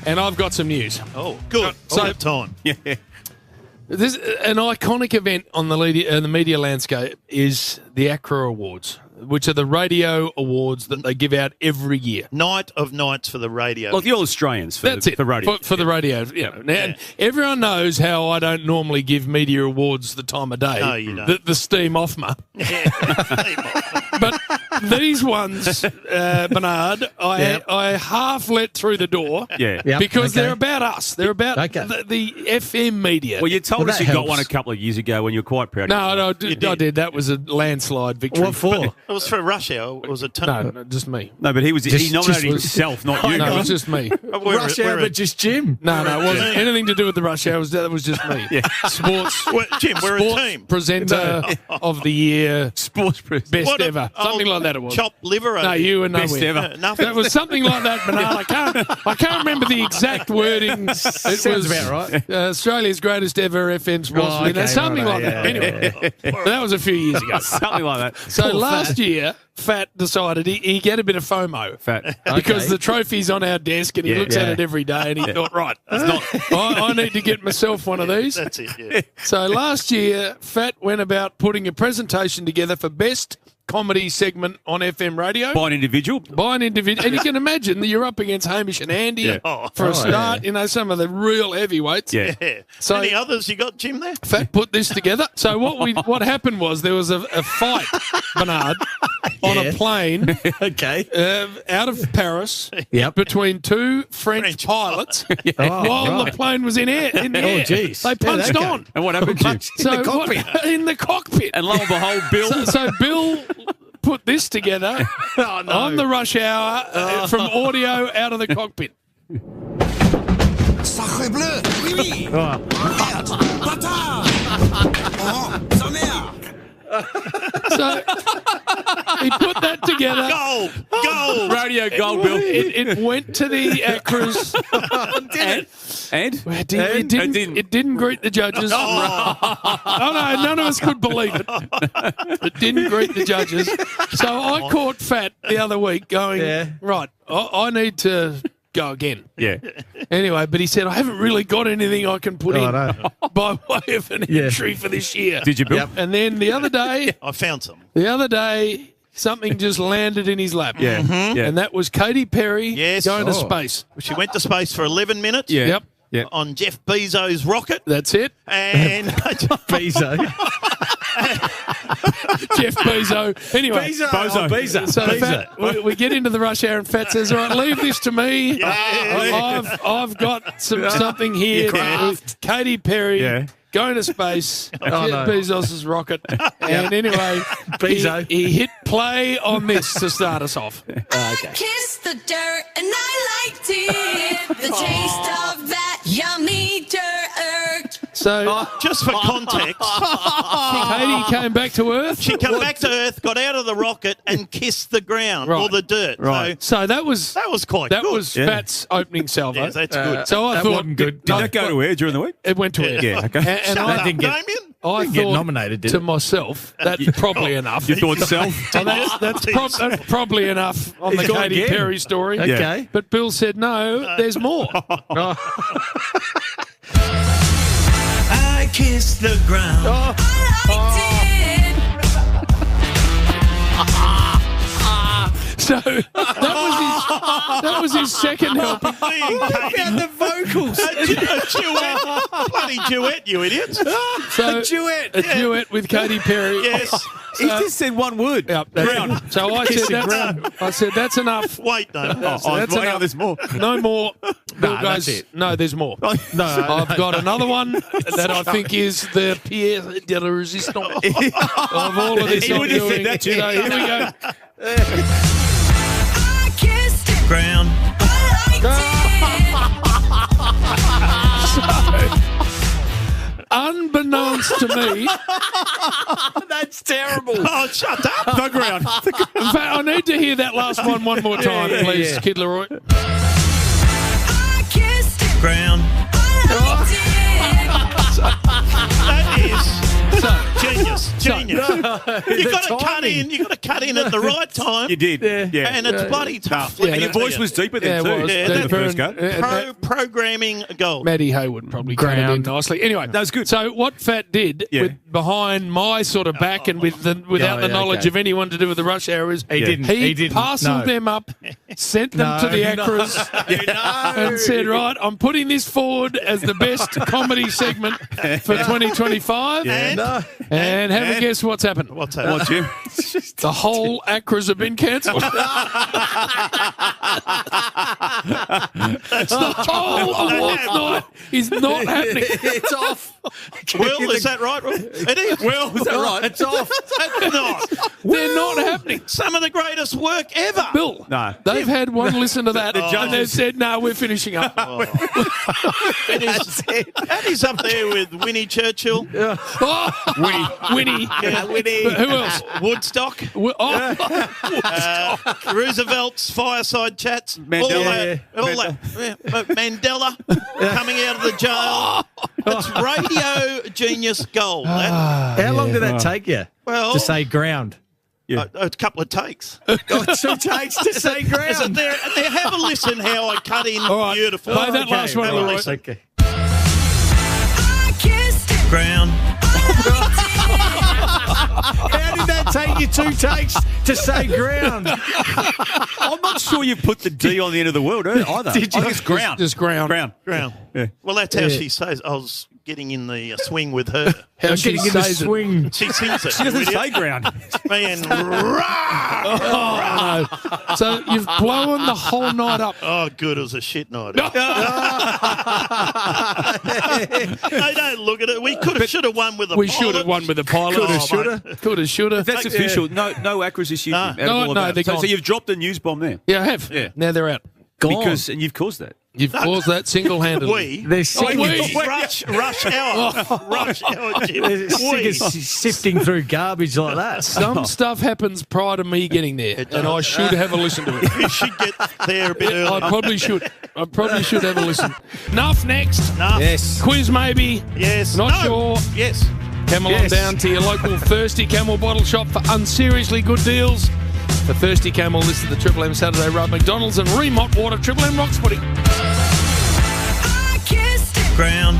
and I've got some news. Oh, good. So- time. Yeah. This an iconic event on the media landscape is the ACRA Awards, which are the radio awards that they give out every year. Night of nights for the radio. Like the All Australians for, That's the, it for radio. for the radio. Now, everyone knows how I don't normally give media awards the time of day. No, you don't. The steam off me. But these ones, Bernard, I half let through the door. Yeah. Yep, Because okay. they're about us. They're about the FM media. Well, you told Well, us that you got helps. one a couple of years ago when you were quite proud. No, I did. did. That was a landslide victory. What for? It was for rush hour. It was a No, just me. No, but he Just- nominated just- himself, not you. No, it guys. was just me. Rush hour, but just Jim. No, it wasn't anything to do with the rush hour. That was just me. Sports. Jim, we're a sports team. Presenter of the year, Sports press. best What a ever, something like that. It was. Chopped liver. No, you were Best nowhere. ever. Nothing. That was something like that, Bernard. I can't remember the exact wording. It Sounds was about right. Australia's greatest ever FM sports Oh, winner, okay, something right, like that. yeah, Anyway, but that was a few years ago. Something like that. So last year, Fat decided he get a bit of FOMO. Fat. Because Okay. the trophy's on our desk and he looks at yeah. it every day and he thought, right, I need to get myself one of these. That's it, yeah. So last year, Fat went about putting a presentation together for best comedy segment on FM radio. By an individual. By an individual. And you can imagine that you're up against Hamish and Andy Yeah. for a start, yeah. some of the real heavyweights. Yeah. Yeah. So- Any others you got, Jim, there? Fat put this together. So what happened was there was a fight, Bernard, on a plane Okay. out of Paris Yep. between two French pilots while the plane was in the air. jeez. They punched okay. on. And what happened, Jim? So the cockpit. in the cockpit. And lo and behold, Bill. So Bill put this together on the rush hour from audio out of the cockpit. Sacre bleu! Oui, oui! Merde! Bâtard! Oh, sa mère! So he put that together. Gold! Radio gold, Bill. It went to the ACRAs. And? It didn't greet the judges. Oh no, none of us could believe it. It didn't greet the judges. So I caught Fat the other week going, right, I need to go again. Yeah. Anyway, but he said, I haven't really got anything I can put in no. by way of an entry for this year. Did you, Bill? Yep. And then the other day, something just landed in his lap. Yeah. Yeah. And that was Katy Perry Yes. going to Oh. space. She went to space for 11 minutes. Yeah. Yep. Yeah. On Jeff Bezos' rocket. That's it. And Bezo. Jeff Bezos. Anyway. Bezo. So Fat, we get into the rush hour and Fat says, all right, leave this to me. I've got something here with Katy Perry going to space, Jeff Bezos' rocket. And anyway, Bezo. he hit play on this to start us off. Kiss the dirt and I liked it. The taste of that yummy dirt. So just for context, Katy came back to Earth. she came back to Earth, got out of the rocket, and kissed the ground or the dirt. Right. So that was quite that good. was Fat's opening salvo. Yes, that's good. So I That thought wasn't good. Did that go to air during the week? it went to air. Yeah. Okay. And Shut I up, didn't get- Damien. I Get thought nominated, did to it? myself, that's probably enough. You thought self? So that's probably enough on the He's gone Katy again. Perry story. Okay. But Bill said, no, there's more. I kiss the ground. So that was his second helping. And the vocals. A duet. Bloody duet, you idiots. So duet. a duet with Katy Perry. Yes. He just said one word. Yep, that's Ground. it. So I said that's enough. Wait, no. That's Hang on, enough. there's more. No more. Bill that's goes, it. no, there's more. No, I've got another one that I think is the pièce de la résistance of all of this He I'm wouldn't have said doing. that, Jim. So here we go. I kissed it. Ground. Unbeknownst to me, that's terrible. Oh, shut up. The ground. in fact, I need to hear that last one more time, please, Kid Leroy. I kissed it. Ground. I liked it. That is genius. So You got to cut in. You got to cut in at the right time. You did. Yeah. And it's bloody tough. And your voice was deeper than it was. the first go. Programming gold. Maddie Hayward probably cut it in nicely. Anyway, that was good. So what Fat did with behind my sort of back and without the knowledge of anyone to do with the rush hour is he parcelled them up, sent them to the ACRAs, and said, right, I'm putting this forward as the best comedy segment for 2025. And have a guess what's happened. What's happened? What, Jim? The whole ACRAs have been cancelled. The whole awards night is not happening. It's off. Will, is that right? It is. Will, is that right? It's off. It's not. They're not happening. Some of the greatest work ever. Bill, No. they've had one listen to that, The and they've judges- said, no, we're finishing up. That is up there with Winnie Churchill. Winnie. Winnie. But who else? Woodstock. Roosevelt's fireside chats. Mandela. Mandela coming out of the jail. It's radio genius gold. How long did that take you Well, to say ground? a couple of takes. 2 takes to say ground. So there, have a listen how I cut in right. beautiful. Play that last one, Have a Leroy. listen. Okay. I kissed it. Ground. How did that take you 2 takes to say ground? I'm not sure you put the D on the end of the word either. Did you? I think it's ground. Just ground. Ground. Yeah. Well, that's how she says. I was getting in the swing with her. How she Getting in the says it. swing. She sings it. She doesn't Idiot. say ground. Man, Oh, no. So you've blown the whole night up. oh, good. It was a shit night. They don't look at it. We could have, should have won with a We pilot. should have won with the pilot. Coulda, shoulda. Coulda, shoulda. That's official. No ACRAs this year. No. out of No, all of no, that. they're So gone. you've dropped a news bomb there. Yeah, I have. Yeah. Now they're out. Because and you've caused that. You've caused that single-handedly. They're sick, Rush hour. Rush hour, Jim. they're sick of sifting through garbage like that. Some stuff happens prior to me getting there, and I should have a listen to it. You should get there a bit I early. probably should. I probably should have a listen. Enough next. Enough. Yes. Quiz maybe. Yes. Not sure. Yes. Camel on Yes. down to your local Thirsty Camel bottle shop for unseriously good deals. For Thirsty Camel, this is the Triple M Saturday Rub. McDonald's and Remont Water, Triple M Rocks Pudding. I kissed it. Ground.